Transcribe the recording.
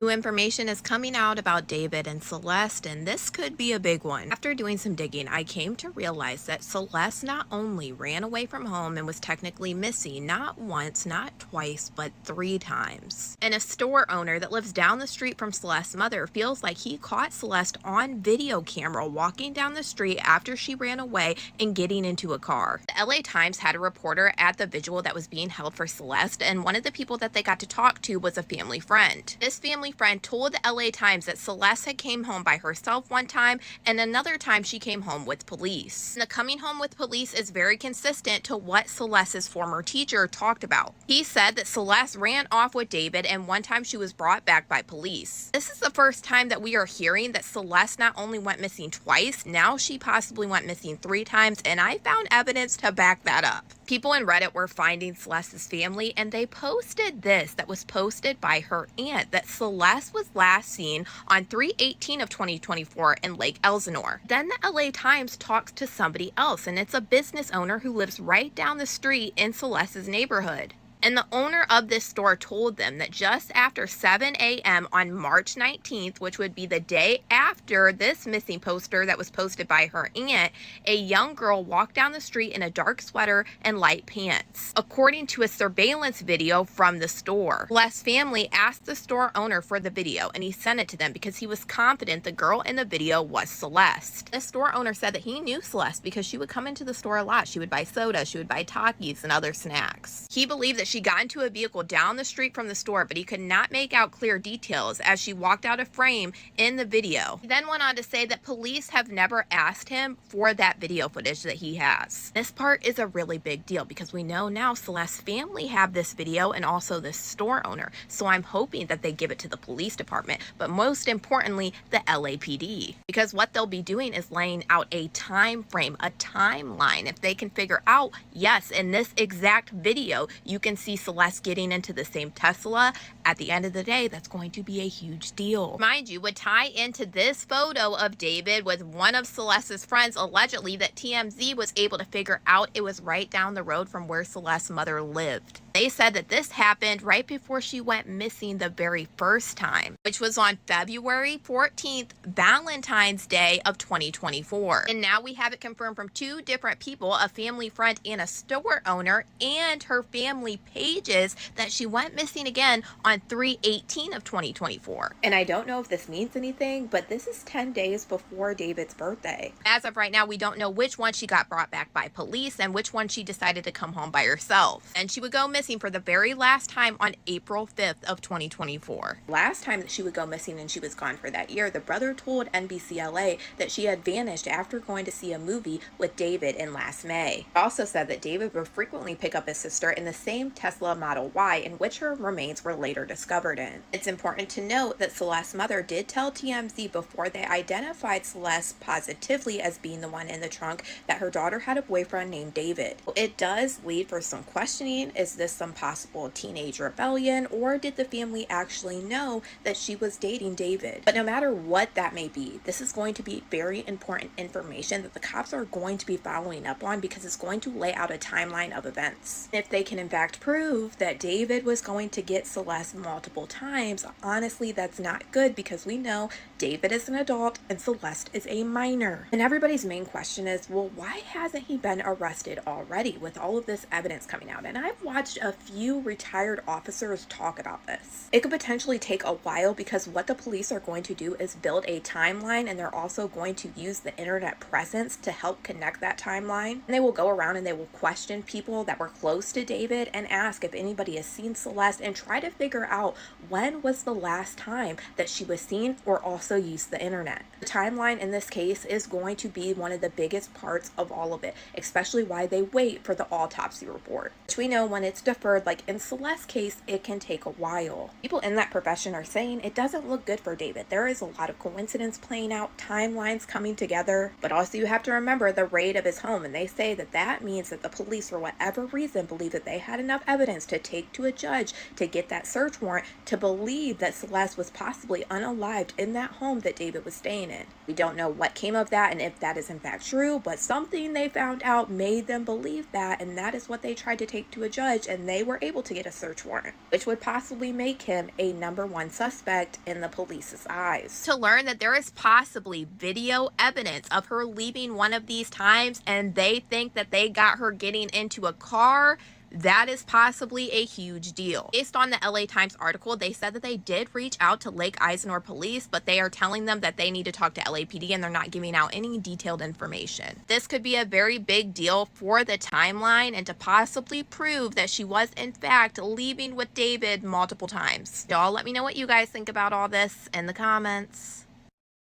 New information is coming out about David and Celeste, and this could be a big one. After doing some digging, I came to realize that Celeste not only ran away from home and was technically missing not once, not twice, but 3 times. And a store owner that lives down the street from Celeste's mother feels like he caught Celeste on video camera walking down the street after she ran away and getting into a car. The LA Times had a reporter at the vigil that was being held for Celeste, and one of the people that they got to talk to was a family friend. This family friend told the LA Times that Celeste had came home by herself one time, and another time she came home with police. And the coming home with police is very consistent to what Celeste's former teacher talked about. He said that Celeste ran off with David, and one time she was brought back by police. This is the first time that we are hearing that Celeste not only went missing twice, now she possibly went missing 3 times, and I found evidence to back that up. People in Reddit were finding Celeste's family, and they posted this that was posted by her aunt, that Celeste was last seen on 3/18 of 2024 in Lake Elsinore. Then the LA Times talks to somebody else, and it's a business owner who lives right down the street in Celeste's neighborhood. And the owner of this store told them that just after 7 a.m. on March 19th, which would be the day after this missing poster that was posted by her aunt, a young girl walked down the street in a dark sweater and light pants, according to a surveillance video from the store. Celeste's family asked the store owner for the video, and he sent it to them because he was confident the girl in the video was Celeste. The store owner said that he knew Celeste because she would come into the store a lot. She would buy soda, she would buy Takis and other snacks. He believed that she got into a vehicle down the street from the store, but he could not make out clear details as she walked out of frame in the video. He then went on to say that police have never asked him for that video footage that he has. This part is a really big deal because we know now Celeste's family have this video and also the store owner. So I'm hoping that they give it to the police department, but most importantly, the LAPD. Because what they'll be doing is laying out a time frame, a timeline. If they can figure out, yes, in this exact video, you can see Celeste getting into the same Tesla, at the end of the day, that's going to be a huge deal. Mind you, would tie into this photo of David with one of Celeste's friends, allegedly, that TMZ was able to figure out it was right down the road from where Celeste's mother lived. They said that this happened right before she went missing the very first time, which was on February 14th, Valentine's Day of 2024. And now we have it confirmed from 2 different people, a family friend and a store owner, and her family pages, that she went missing again on 3/18 of 2024. And I don't know if this means anything, but this is 10 days before David's birthday. As of right now, we don't know which one she got brought back by police and which one she decided to come home by herself. And she would go missing for the very last time on April 5th of 2024. Last time that she would go missing and she was gone for that year, the brother told NBCLA that she had vanished after going to see a movie with David in last May. He also said that David would frequently pick up his sister in the same Tesla Model Y in which her remains were later discovered in. It's important to note that Celeste's mother did tell TMZ before they identified Celeste positively as being the one in the trunk that her daughter had a boyfriend named David. It does lead for some questioning. Is this some possible teenage rebellion, or did the family actually know that she was dating David? But no matter what that may be, this is going to be very important information that the cops are going to be following up on because it's going to lay out a timeline of events. If they can in fact prove that David was going to get Celeste multiple times, honestly, that's not good because we know David is an adult and Celeste is a minor. And everybody's main question is, well, why hasn't he been arrested already with all of this evidence coming out? And I've watched a few retired officers talk about this. It could potentially take a while because what the police are going to do is build a timeline, and they're also going to use the internet presence to help connect that timeline. And they will go around and they will question people that were close to David and ask if anybody has seen Celeste and try to figure out when was the last time that she was seen, or also use the internet. The timeline in this case is going to be one of the biggest parts of all of it, especially why they wait for the autopsy report, which we know when it's deferred, like in Celeste's case, it can take a while. People in that profession are saying it doesn't look good for David. There is a lot of coincidence playing out, timelines coming together, but also you have to remember the raid of his home, and they say that that means that the police, for whatever reason, believe that they had enough evidence to take to a judge to get that search warrant to believe that Celeste was possibly unalived in that home that David was staying in. We don't know what came of that and if that is in fact true, but something they found out made them believe that, and that is what they tried to take to a judge, and and they were able to get a search warrant, which would possibly make him a number one suspect in the police's eyes. To learn that there is possibly video evidence of her leaving one of these times and they think that they got her getting into a car, that is possibly a huge deal. Based on the LA Times article, they said that they did reach out to Lake Eisenhower police, but they are telling them that they need to talk to LAPD and they're not giving out any detailed information. This could be a very big deal for the timeline and to possibly prove that she was in fact leaving with David multiple times. Y'all let me know what you guys think about all this in the comments.